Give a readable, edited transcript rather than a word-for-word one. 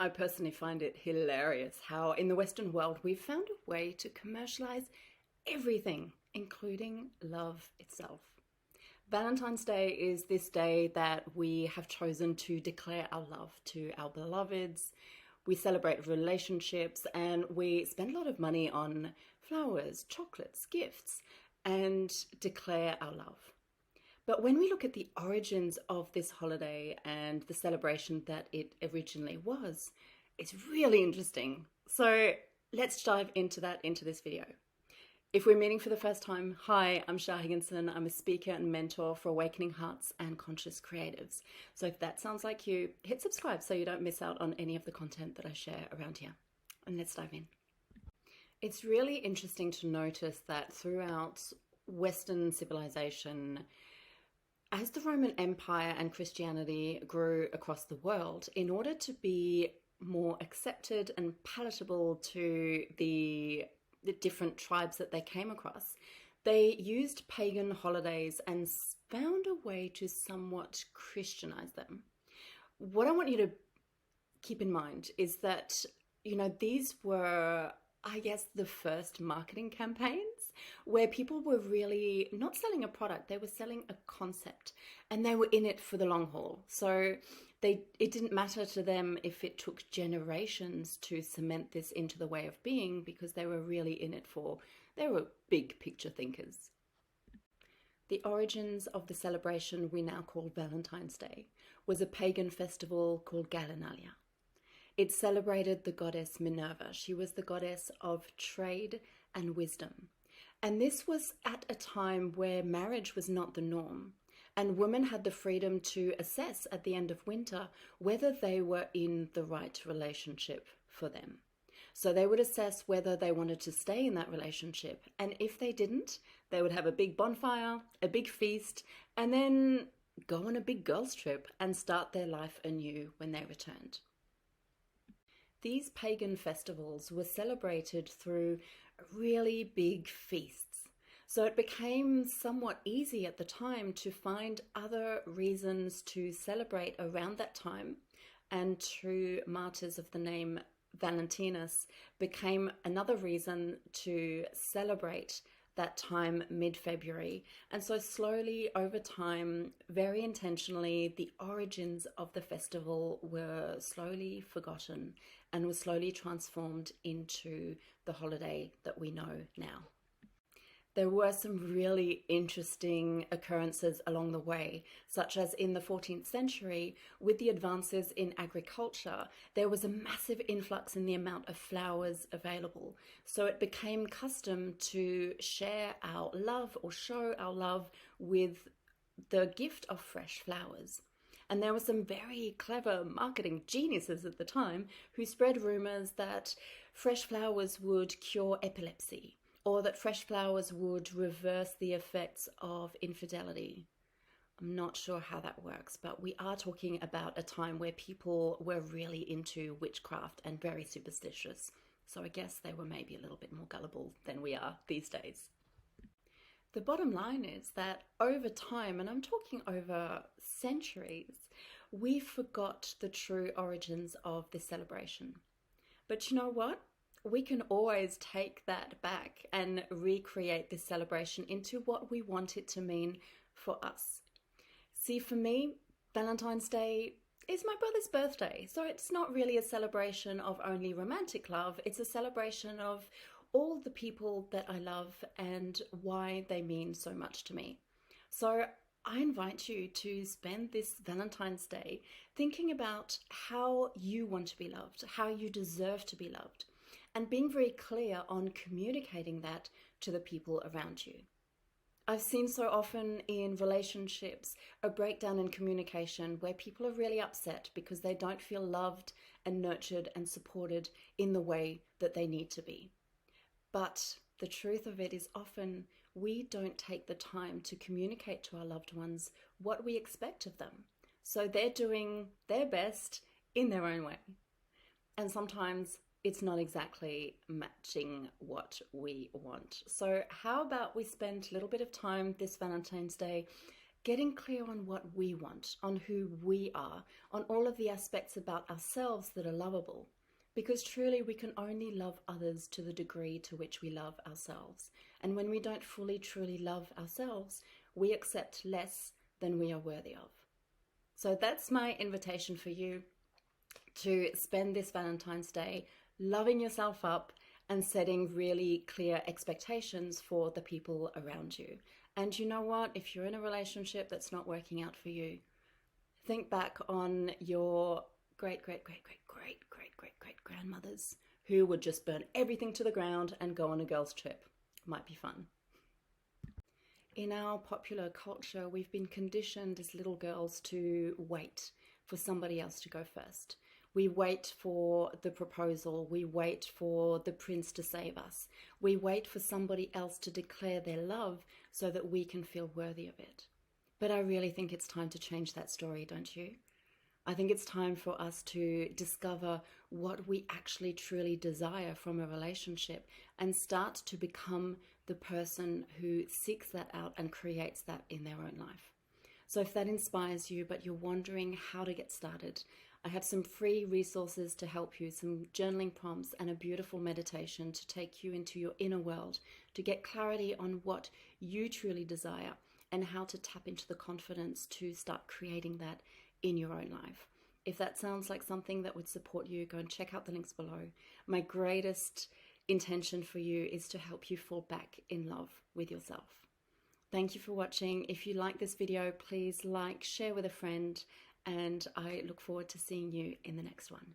I personally find it hilarious how in the Western world we've found a way to commercialize everything, including love itself. Valentine's Day is this day that we have chosen to declare our love to our beloveds. We celebrate relationships and we spend a lot of money on flowers, chocolates, gifts, and declare our love. But when we look at the origins of this holiday and the celebration that it originally was, it's really interesting. So let's dive into that into this video. If we're meeting for the first time, hi, I'm Higginson. I'm a speaker and mentor for awakening hearts and conscious creatives. So if that sounds like you, hit subscribe so you don't miss out on any of the content that I share around here. And let's dive in. It's really interesting to notice that throughout Western civilization, as the Roman Empire and Christianity grew across the world, in order to be more accepted and palatable to the different tribes that they came across, they used pagan holidays and found a way to somewhat Christianize them. What I want you to keep in mind is that, these were, I guess, the first marketing campaigns where people were really not selling a product, they were selling a concept, and they were in it for the long haul. So it didn't matter to them if it took generations to cement this into the way of being, because they were really in it they were big picture thinkers. The origins of the celebration we now call Valentine's Day was a pagan festival called Galinalia. It celebrated the goddess Minerva. She was the goddess of trade and wisdom. And this was at a time where marriage was not the norm, and women had the freedom to assess at the end of winter whether they were in the right relationship for them. So they would assess whether they wanted to stay in that relationship, and if they didn't, they would have a big bonfire, a big feast, and then go on a big girls' trip and start their life anew when they returned. These pagan festivals were celebrated through really big feasts. So it became somewhat easy at the time to find other reasons to celebrate around that time, and true martyrs of the name Valentinus became another reason to celebrate that time mid-February. And so slowly over time, very intentionally, the origins of the festival were slowly forgotten and was slowly transformed into the holiday that we know now. There were some really interesting occurrences along the way, such as in the 14th century, with the advances in agriculture, there was a massive influx in the amount of flowers available. So it became custom to share our love or show our love with the gift of fresh flowers. And there were some very clever marketing geniuses at the time who spread rumors that fresh flowers would cure epilepsy, or that fresh flowers would reverse the effects of infidelity. I'm not sure how that works, but we are talking about a time where people were really into witchcraft and very superstitious. So I guess they were maybe a little bit more gullible than we are these days. The bottom line is that over time, and I'm talking over centuries, we forgot the true origins of this celebration. But you know what? We can always take that back and recreate this celebration into what we want it to mean for us. See, for me, Valentine's Day is my brother's birthday. So it's not really a celebration of only romantic love. It's a celebration of all the people that I love and why they mean so much to me. So I invite you to spend this Valentine's Day thinking about how you want to be loved, how you deserve to be loved, and being very clear on communicating that to the people around you. I've seen so often in relationships a breakdown in communication where people are really upset because they don't feel loved and nurtured and supported in the way that they need to be. But the truth of it is often we don't take the time to communicate to our loved ones what we expect of them. So they're doing their best in their own way. And sometimes it's not exactly matching what we want. So how about we spend a little bit of time this Valentine's Day getting clear on what we want, on who we are, on all of the aspects about ourselves that are lovable. Because truly we can only love others to the degree to which we love ourselves. And when we don't fully, truly love ourselves, we accept less than we are worthy of. So that's my invitation for you, to spend this Valentine's Day loving yourself up and setting really clear expectations for the people around you. And you know what? If you're in a relationship that's not working out for you, think back on your great grandmothers who would just burn everything to the ground and go on a girls' trip. Might be fun. In our popular culture, we've been conditioned as little girls to wait for somebody else to go first. We wait for the proposal. We wait for the prince to save us. We wait for somebody else to declare their love so that we can feel worthy of it. But I really think it's time to change that story, don't you? I think it's time for us to discover what we actually truly desire from a relationship and start to become the person who seeks that out and creates that in their own life. So if that inspires you, but you're wondering how to get started, I have some free resources to help you, some journaling prompts and a beautiful meditation to take you into your inner world, to get clarity on what you truly desire and how to tap into the confidence to start creating that in your own life. If that sounds like something that would support you, go and check out the links below. My greatest intention for you is to help you fall back in love with yourself. Thank you for watching. If you like this video, please like, share with a friend, and I look forward to seeing you in the next one.